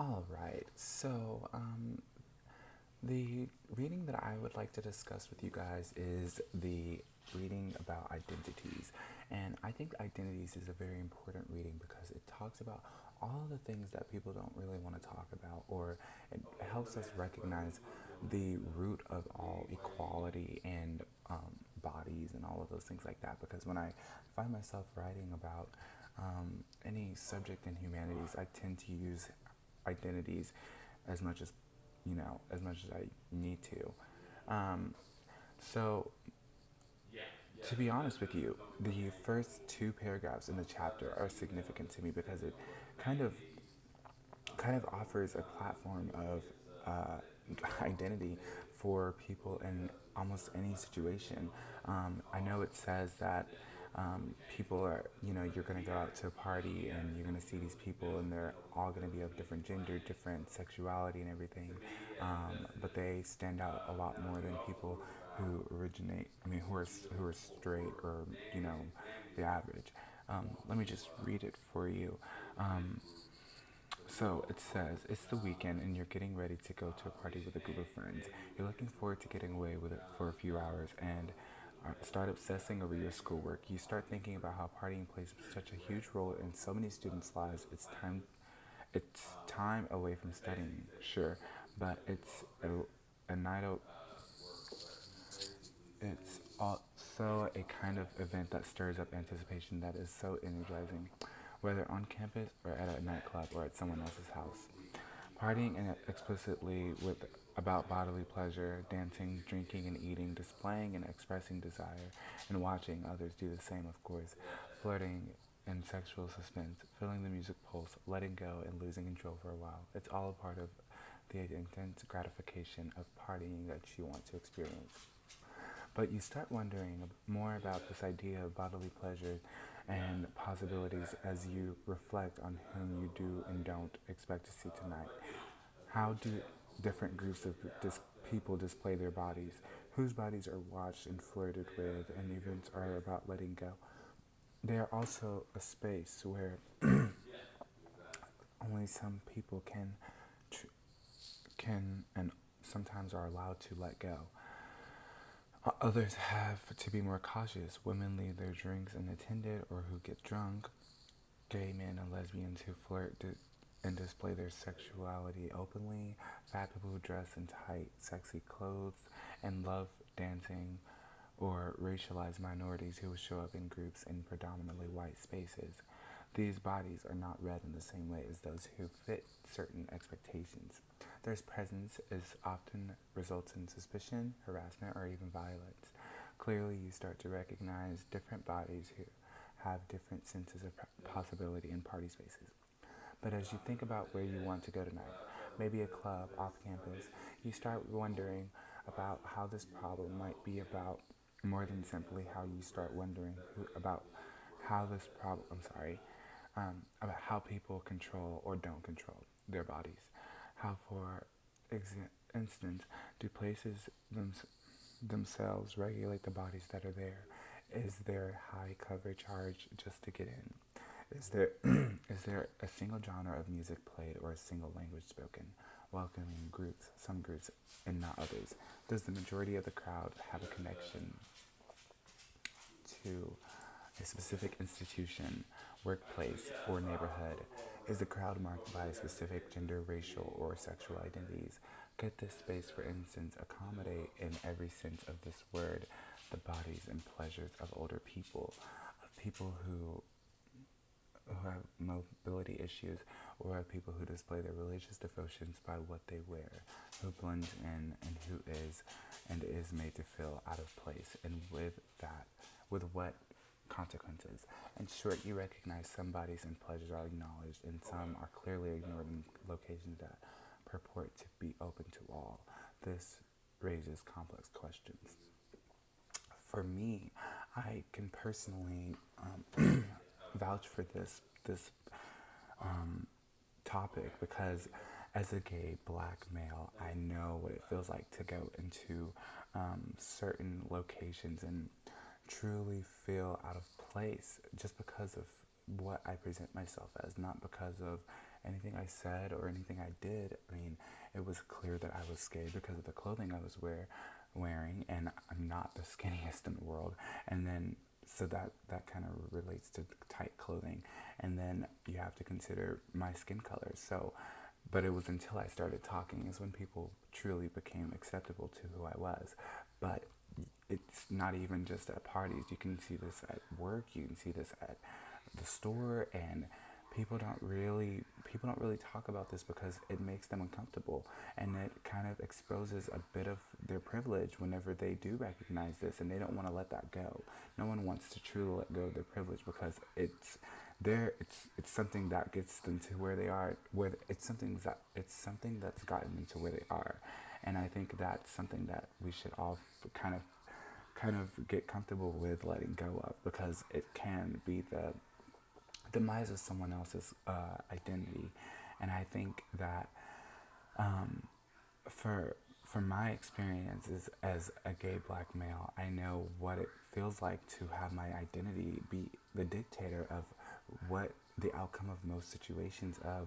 All right. The reading that I would like to discuss with you guys is the reading about identities. And I think identities is a very important reading because it talks about all the things that people don't really want to talk about, or it helps us recognize the root of all equality and bodies and all of those things like that. Because when I find myself writing about any subject in humanities, I tend to use identities as much as as much as I need to. Um, so, to be honest with you, the first two paragraphs in the chapter are significant to me because it kind of kind of offers a platform of identity for people in almost any situation. I know it says that people are, you're going to go out to a party and you're going to see these people and they're all going to be of different gender, different sexuality, and everything. But they stand out a lot more than people who originate, who are straight or, you know, the average. Let me just read it for you. Um, so it says it's the weekend and you're getting ready to go to a party with a group of friends. You're looking forward to getting away with it for a few hours and start obsessing over your schoolwork. You start thinking about how partying plays such a huge role in so many students' lives. It's time away from studying, sure, but a night out. It's also a kind of event that stirs up anticipation that is so energizing, whether on campus or at a nightclub or at someone else's house. Partying and explicitly with about bodily pleasure, dancing, drinking and eating, displaying and expressing desire, and watching others do the same, of course, flirting and sexual suspense, feeling the music pulse, letting go and losing control for a while. It's all a part of the intense gratification of partying that you want to experience. But you start wondering more about this idea of bodily pleasure and possibilities as you reflect on whom you do and don't expect to see tonight. How do different groups of people display their bodies? Whose bodies are watched and flirted with, and events are about letting go? They are also a space where only some people can and sometimes are allowed to let go. Others have to be more cautious. Women leave their drinks unattended or who get drunk. Gay men and lesbians who and display their sexuality openly. Fat people who dress in tight, sexy clothes and love dancing. Or racialized minorities who will show up in groups in predominantly white spaces. These bodies are not read in the same way as those who fit certain expectations. Their presence is often results in suspicion, harassment, or even violence. Clearly, you start to recognize different bodies who have different senses of possibility in party spaces. But as you think about where you want to go tonight, maybe a club off campus, you start wondering about how this problem might be about more than simply how you start wondering about how this problem, about how people control or don't control their bodies. How, for instance, do places themselves regulate the bodies that are there? Is there high cover charge just to get in? Is there is there a single genre of music played or a single language spoken, welcoming groups, some groups and not others? Does the majority of the crowd have a connection to a specific institution, workplace, or neighborhood? Is the crowd marked by specific gender, racial, or sexual identities? Could this space, for instance, accommodate in every sense of this word the bodies and pleasures of older people, of people who have mobility issues, or of people who display their religious devotions by what they wear, who blends in and who is made to feel out of place, and with what consequences. In short, you recognize some bodies and pleasures are acknowledged, and some are clearly ignored in locations that purport to be open to all. This raises complex questions. For me, I can personally vouch for this topic because as a gay black male, I know what it feels like to go into certain locations and truly feel out of place just because of what I present myself as, not because of anything I said or anything I did, I mean, it was clear that I was scared because of the clothing I was wearing, and I'm not the skinniest in the world. And then, so that kind of relates to tight clothing. And then you have to consider my skin color. So, but it was until I started talking is when people truly became acceptable to who I was. But it's not even just at parties. You can see this at work. You can see this at the store, and people don't really talk about this because it makes them uncomfortable, and it kind of exposes a bit of their privilege whenever they do recognize this, and they don't want to let that go. No one wants to truly let go of their privilege because it's something that gets them to where they are, where it's something that's gotten them to where they are. And I think that's something that we should all kind of get comfortable with letting go of, because it can be the demise of someone else's identity. And I think that um, for from my experiences as a gay black male, I know what it feels like to have my identity be the dictator of what the outcome of most situations of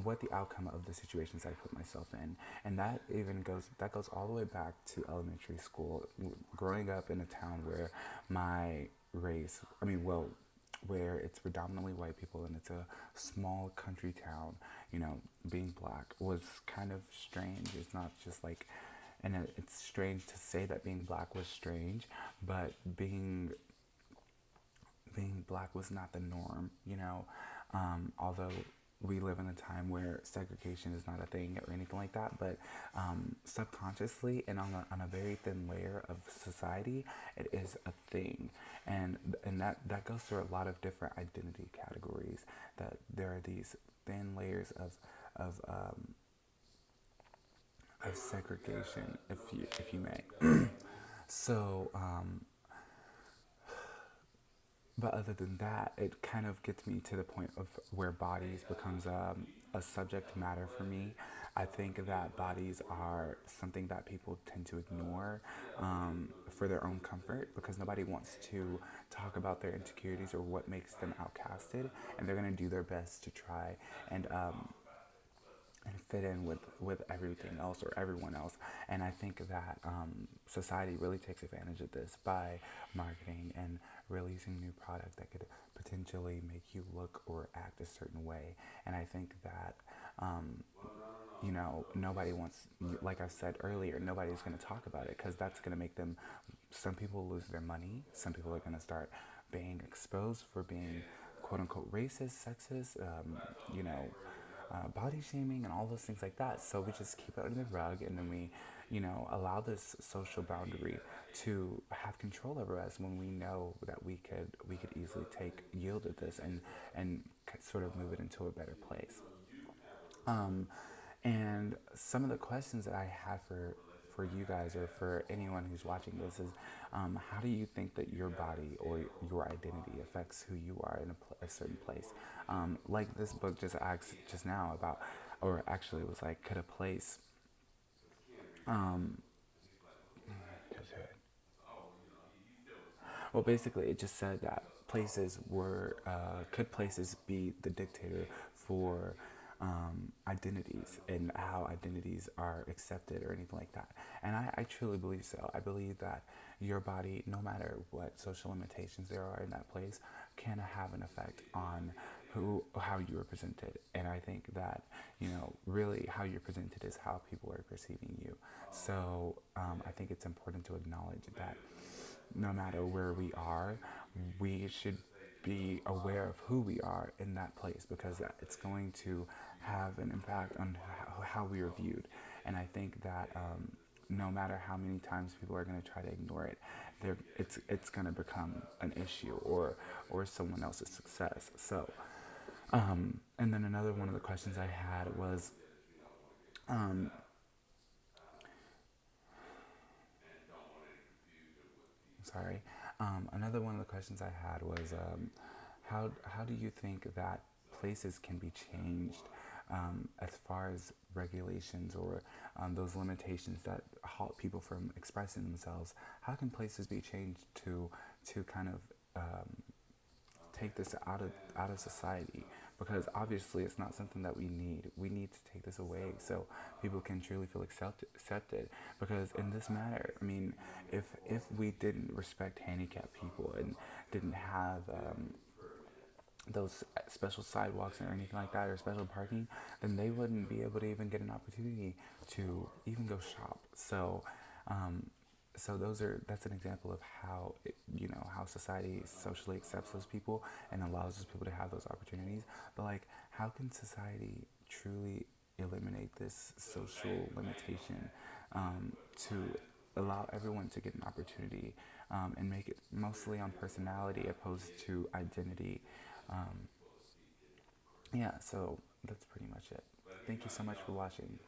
what the outcome of the situations I put myself in. And that goes all the way back to elementary school, growing up in a town where my race, where it's predominantly white people and it's a small country town. Being black was kind of strange. It's not just like, and it's strange to say that being black was strange, but being black was not the norm, although we live in a time where segregation is not a thing or anything like that, but subconsciously and on a very thin layer of society, it is a thing. And that goes through a lot of different identity categories, that there are these thin layers of, um, of segregation, if you may. So, but other than that, it kind of gets me to the point of where bodies becomes a subject matter for me. I think that bodies are something that people tend to ignore for their own comfort, because nobody wants to talk about their insecurities or what makes them outcasted, and they're going to do their best to try and fit in with everything else or everyone else. And I think that society really takes advantage of this by marketing and releasing new product that could potentially make you look or act a certain way. And I think that, nobody wants, like I said earlier, nobody's going to talk about it because that's going to make them, some people lose their money. Some people are going to start being exposed for being quote unquote racist, sexist, body shaming and all those things like that. So we just keep it under the rug, and then we, allow this social boundary to have control over us when we know that we could easily yield at this and sort of move it into a better place. Um, and some of the questions that I have for you guys or for anyone who's watching this is, how do you think that your body or your identity affects who you are in a certain place? Like this book just asked just now about, or actually it was like, could a place, um, well, basically it just said that could places be the dictator for identities and how identities are accepted or anything like that. And I truly believe so. I believe that your body, no matter what social limitations there are in that place, can have an effect on how you are presented. And I think that, really how you're presented is how people are perceiving you. So I think it's important to acknowledge that no matter where we are, we should be aware of who we are in that place, because it's going to have an impact on how we are viewed. And I think that no matter how many times people are going to try to ignore it, it's going to become an issue or someone else's success. So, and then another one of the questions I had was, um, sorry. Another one of the questions I had was, how do you think that places can be changed as far as regulations or those limitations that halt people from expressing themselves? How can places be changed to kind of take this out of society? because obviously it's not something that we need. We need to take this away so people can truly feel accepted. Because in this matter, I mean, if we didn't respect handicapped people and didn't have those special sidewalks or anything like that, or special parking, then they wouldn't be able to even get an opportunity to even go shop. Um, so that's an example of how how society socially accepts those people and allows those people to have those opportunities. But like, how can society truly eliminate this social limitation, to allow everyone to get an opportunity, and make it mostly on personality opposed to identity? um, yeah, so that's pretty much it. Thank you so much for watching.